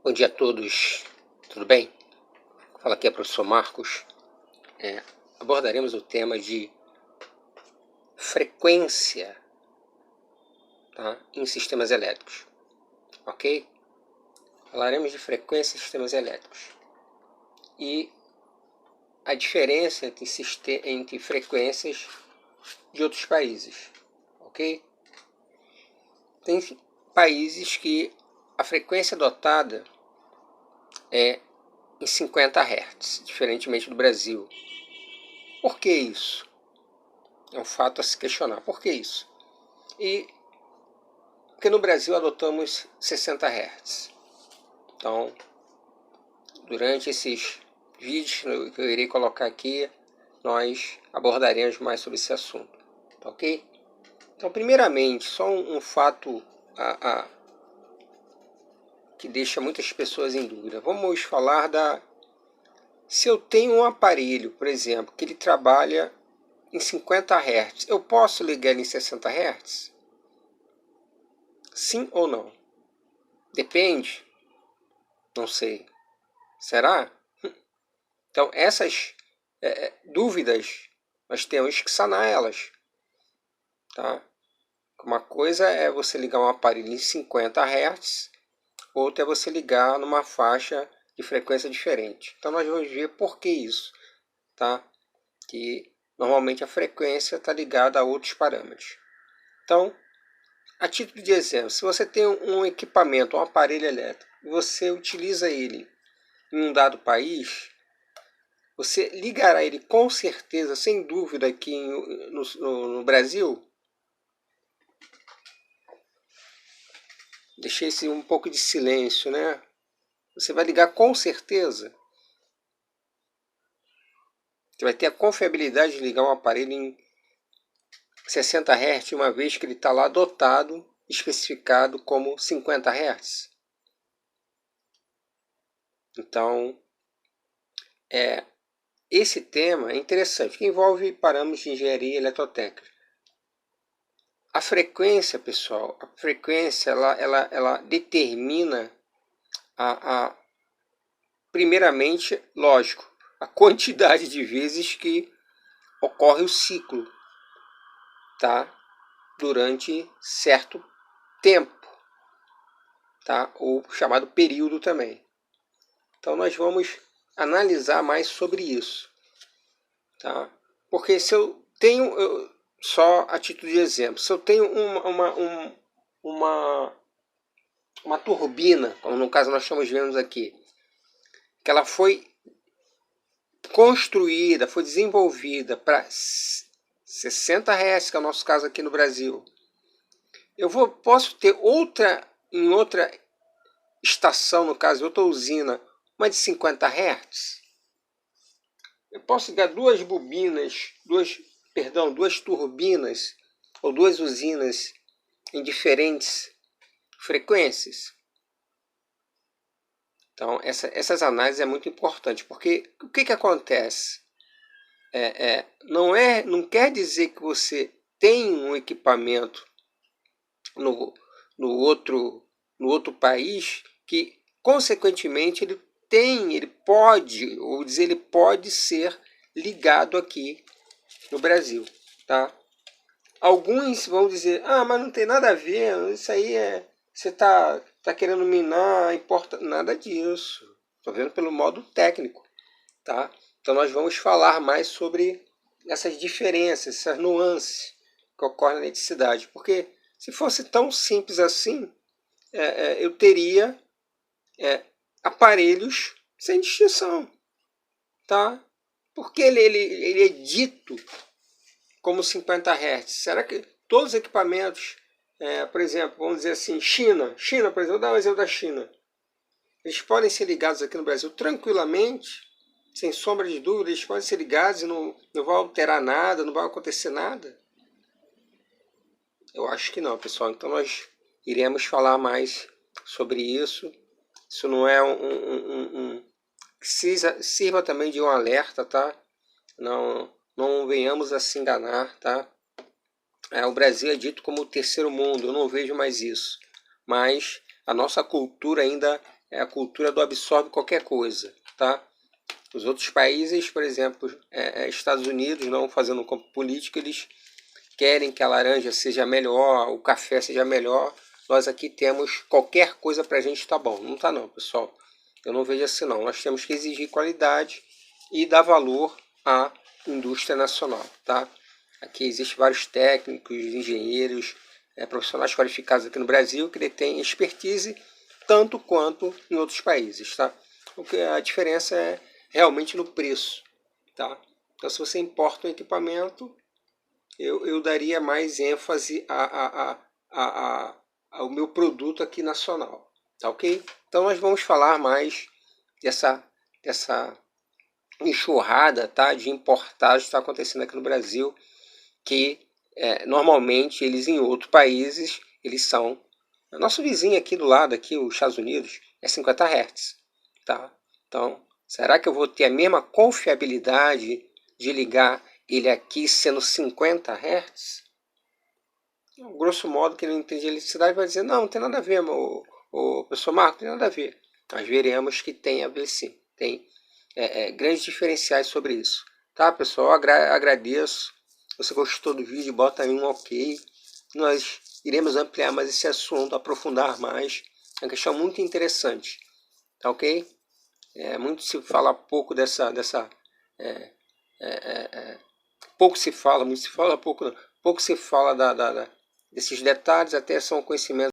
Bom dia a todos, tudo bem? Fala aqui é o professor Marcos. Abordaremos o tema de frequência, tá, em sistemas elétricos, ok? Falaremos de frequência em sistemas elétricos e a diferença entre frequências de outros países, ok? Tem países que a frequência adotada é em 50 Hz, diferentemente do Brasil. Por que isso? É um fato a se questionar. Por que isso? Porque no Brasil adotamos 60 Hz. Então, durante esses vídeos que eu irei colocar aqui, nós abordaremos mais sobre esse assunto, tá ok? Então, primeiramente, só um fato que deixa muitas pessoas em dúvida. Vamos falar se eu tenho um aparelho, por exemplo, que ele trabalha em 50 Hz, eu posso ligar ele em 60 Hz? Sim ou não? Depende? Não sei. Será? Então, essas dúvidas, nós temos que sanar elas. Tá? Uma coisa é você ligar um aparelho em 50 Hz, outra é você ligar numa faixa de frequência diferente. Então, nós vamos ver por que isso. Tá? Que normalmente a frequência está ligada a outros parâmetros. Então, a título de exemplo, se você tem um equipamento, um aparelho elétrico, e você utiliza ele em um dado país, você ligará ele com certeza, sem dúvida, aqui no Brasil. Deixei esse um pouco de silêncio, né? Você vai ligar com certeza. Você vai ter a confiabilidade de ligar um aparelho em 60 Hz, uma vez que ele está lá dotado, especificado como 50 Hz. Então, esse tema é interessante, que envolve parâmetros de engenharia eletrotécnica. A frequência, pessoal, a frequência ela determina primeiramente, lógico, a quantidade de vezes que ocorre o ciclo, tá? Durante certo tempo, tá? Ou chamado período também. Então nós vamos analisar mais sobre isso, tá? Porque se eu tenho, só a título de exemplo, se eu tenho uma turbina, como no caso nós estamos vendo aqui, que ela foi construída, foi desenvolvida para 60 Hz, que é o nosso caso aqui no Brasil, posso ter em outra estação, no caso, outra usina, uma de 50 Hz. Eu posso ligar duas turbinas ou duas usinas em diferentes frequências. Então, essas análises é muito importante, porque o que acontece? Não quer dizer que você tem um equipamento no outro país que, consequentemente, ele pode ser ligado aqui no Brasil, tá? Alguns vão dizer, mas não tem nada a ver, isso aí você tá querendo minar, importa nada disso. Estou vendo pelo modo técnico, tá? Então nós vamos falar mais sobre essas diferenças, essas nuances que ocorrem na eletricidade, porque se fosse tão simples assim, eu teria aparelhos sem distinção, tá? Porque ele é dito como 50 Hz. Será que todos os equipamentos, por exemplo, vamos dizer assim, China, por exemplo, vou dar um exemplo da China. Eles podem ser ligados aqui no Brasil tranquilamente, sem sombra de dúvida, eles podem ser ligados e não vai alterar nada, não vai acontecer nada? Eu acho que não, pessoal. Então nós iremos falar mais sobre isso. Isso não é que sirva também de um alerta, tá? Não venhamos a se enganar, tá? O Brasil é dito como o terceiro mundo, eu não vejo mais isso. Mas a nossa cultura ainda é a cultura do absorve qualquer coisa, tá? Os outros países, por exemplo, Estados Unidos, não fazendo um campo político, eles querem que a laranja seja melhor, o café seja melhor. Nós aqui temos qualquer coisa para a gente tá bom. Não tá não, pessoal. Eu não vejo assim não. Nós temos que exigir qualidade e dar valor à indústria nacional, tá? Aqui existem vários técnicos, engenheiros, profissionais qualificados aqui no Brasil que detêm expertise tanto quanto em outros países, tá? Porque a diferença é realmente no preço, tá? Então, se você importa um equipamento, eu daria mais ênfase ao meu produto aqui nacional, tá ok? Então, nós vamos falar mais dessa enxurrada, tá, de importados que está acontecendo aqui no Brasil, que normalmente eles em outros países, eles são... Nosso vizinho aqui do lado, aqui, os Estados Unidos, é 50 Hz, tá? Então, será que eu vou ter a mesma confiabilidade de ligar ele aqui sendo 50 Hz? Grosso modo, quem não entende eletricidade vai dizer, não tem nada a ver, o professor Marco, não tem nada a ver. Nós veremos que tem a ver sim, tem grandes diferenciais sobre isso. Tá, pessoal? Agradeço. Se você gostou do vídeo, bota aí um ok. Nós iremos ampliar mais esse assunto, aprofundar mais. É uma questão muito interessante. Tá ok? Muito se fala pouco pouco se fala, muito se fala, pouco se fala desses detalhes, até são conhecimentos